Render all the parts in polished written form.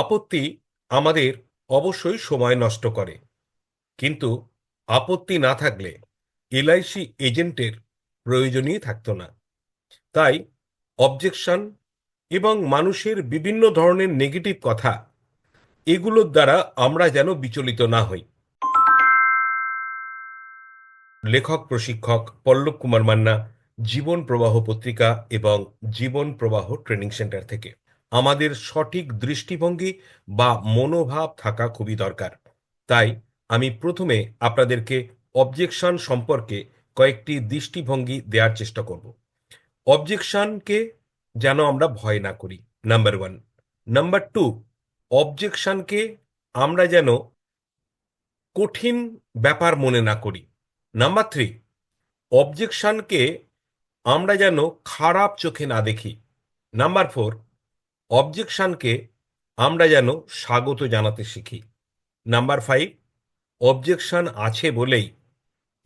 আপত্তি আমাদের অবশ্যই সময় নষ্ট করে, কিন্তু আপত্তি না থাকলে এলআইসি এজেন্টের প্রয়োজনই থাকতো না। তাই অবজেকশন এবং মানুষের বিভিন্ন ধরনের নেগেটিভ কথা, এগুলোর দ্বারা আমরা যেন বিচলিত না হই। লেখক প্রশিক্ষক পল্লব কুমার মান্না, জীবন প্রবাহ পত্রিকা এবং জীবন প্রবাহ ট্রেনিং সেন্টার থেকে। আমাদের সঠিক দৃষ্টিভঙ্গি বা মনোভাব থাকা খুবই দরকার। তাই আমি প্রথমে আপনাদেরকে অবজেকশন সম্পর্কে কয়েকটি দৃষ্টিভঙ্গি দেওয়ার চেষ্টা করব। অবজেকশনকে যেন আমরা ভয় না করি, নাম্বার ওয়ান। নাম্বার টু, অবজেকশনকে আমরা যেন কঠিন ব্যাপার মনে না করি। নাম্বার থ্রি, অবজেকশনকে আমরা যেন খারাপ চোখে না দেখি। নাম্বার ফোর, অবজেকশনকে আমরা যেন স্বাগত জানাতে শিখি। নাম্বার ফাইভ, অবজেকশন আছে বলেই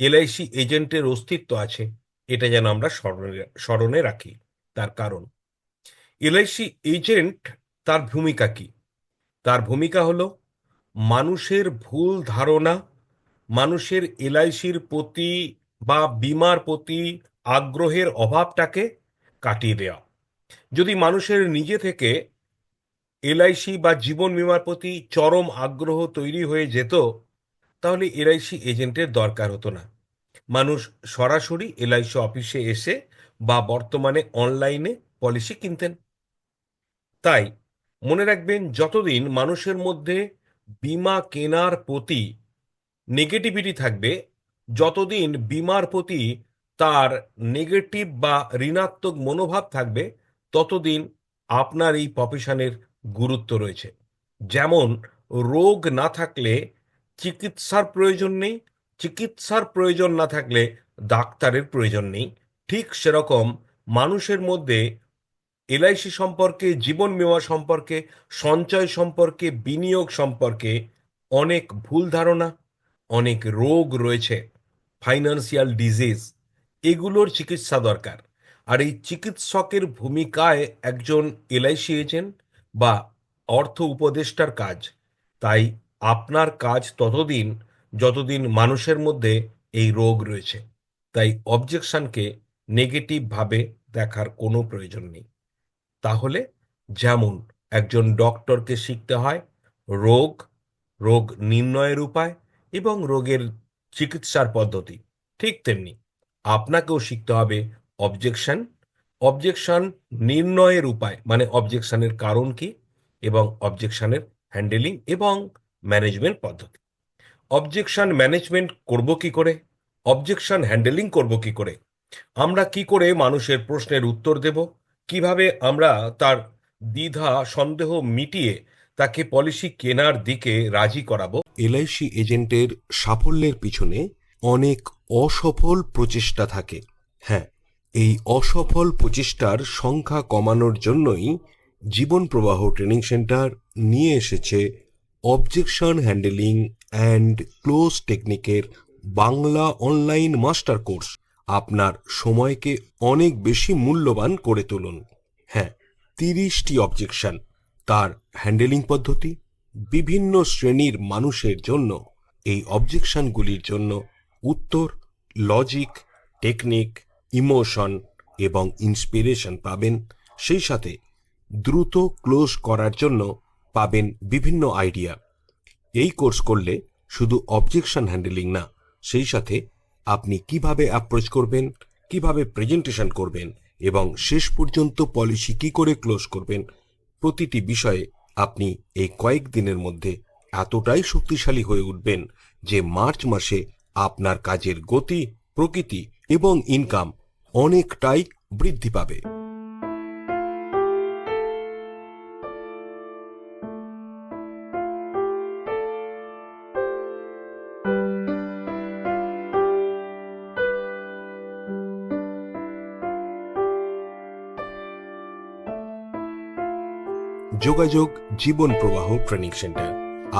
এলআইসি এজেন্টের অস্তিত্ব আছে, এটা যেন আমরা স্মরণে রাখি। তার কারণ, এলআইসি এজেন্ট তার ভূমিকা কি? তার ভূমিকা হলো মানুষের ভুল ধারণা, মানুষের এলআইসির প্রতি বা বীমার প্রতি আগ্রহের অভাবটাকে কাটিয়ে দেওয়া। যদি মানুষের নিজে থেকে এলআইসি বা জীবন বীমার প্রতি চরম আগ্রহ তৈরি হয়ে যেত, তাহলে এলআইসি এজেন্টের দরকার হতো না। মানুষ সরাসরি এলআইসি অফিসে এসে বা বর্তমানে অনলাইনে পলিসি কিনতেন। তাই মনে রাখবেন, যতদিন মানুষের মধ্যে বীমা কেনার প্রতি নেগেটিভিটি থাকবে, যতদিন বীমার প্রতি তার নেগেটিভ বা ঋণাত্মক মনোভাব থাকবে, ততদিন আপনার এই প্রফেশনের গুরুত্ব রয়েছে। যেমন রোগ না থাকলে চিকিৎসার প্রয়োজন নেই, চিকিৎসার প্রয়োজন না থাকলে ডাক্তারের প্রয়োজন নেই, ঠিক সেরকম মানুষের মধ্যে এলআইসি সম্পর্কে, জীবন বীমা সম্পর্কে, সঞ্চয় সম্পর্কে, বিনিয়োগ সম্পর্কে অনেক ভুল ধারণা, অনেক রোগ রয়েছে, ফাইন্যান্সিয়াল ডিজিজ, এগুলোর চিকিৎসা দরকার। আর এই চিকিৎসকের ভূমিকায় একজন এলআইসি এজেন্ট বা অর্থ উপদেষ্টার কাজ। তাই আপনার কাজ ততদিন যতদিন মানুষের মধ্যে এই রোগ রয়েছে। তাই অবজেকশনকে নেগেটিভভাবে দেখার কোনো প্রয়োজন নেই। তাহলে যেমন একজন ডক্টরকে শিখতে হয় রোগ, রোগ নির্ণয়ের উপায় এবং রোগের চিকিৎসার পদ্ধতি, ঠিক তেমনি আপনাকেও শিখতে হবে অবজেকশন, অবজেকশন নির্ণয়ের উপায়, মানে অবজেকশনের কারণ কি এবং অবজেকশনের হ্যান্ডেলিং এবং ম্যানেজমেন্ট পদ্ধতি। অবজেকশন ম্যানেজমেন্ট করব কি করে, অবজেকশন হ্যান্ডেলিং করব কি করে, আমরা কি করে মানুষের প্রশ্নের উত্তর দেব, কিভাবে আমরা তার দ্বিধা সন্দেহ মিটিয়ে তাকে পলিসি কেনার দিকে রাজি করাবো। এলআইসি এজেন্টের সাফল্যের পিছনে অনেক অসফল প্রচেষ্টা থাকে। হ্যাঁ, এই অসফল প্রচেষ্টার সংখ্যা কমানোর জন্যই জীবন প্রবাহ ট্রেনিং সেন্টার নিয়ে এসেছে অবজেকশন হ্যান্ডেলিং অ্যান্ড ক্লোজ টেকনিকের বাংলা অনলাইন মাস্টার কোর্স। আপনার সময়কে অনেক বেশি মূল্যবান করে তুলুন। হ্যাঁ, 30টি অবজেকশন, তার হ্যান্ডেলিং পদ্ধতি, বিভিন্ন শ্রেণীর মানুষের জন্য এই অবজেকশনগুলির জন্য উত্তর, লজিক, টেকনিক, ইমোশন এবং ইন্সপিরেশন পাবেন। সেই সাথে দ্রুত ক্লোজ করার জন্য পাবেন বিভিন্ন আইডিয়া। এই কোর্স করলে শুধু অবজেকশন হ্যান্ডেলিং না, সেই সাথে আপনি কিভাবে অ্যাপ্রোচ করবেন, কিভাবে প্রেজেন্টেশন করবেন এবং শেষ পর্যন্ত পলিসি কি করে ক্লোজ করবেন, প্রতিটি বিষয়ে আপনি এই কয়েকদিনের মধ্যে এতটাই শক্তিশালী হয়ে উঠবেন যে মার্চ মাসে আপনার কাজের গতি, প্রকৃতি এবং ইনকাম অনেকটাই বৃদ্ধি পাবে। যোগাযোগ জীবন প্রবাহ ট্রেনিং সেন্টার,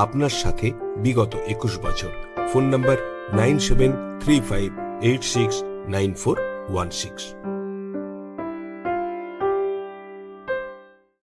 আপনার সাথে বিগত 21 বছর। ফোন নম্বর 9735869416।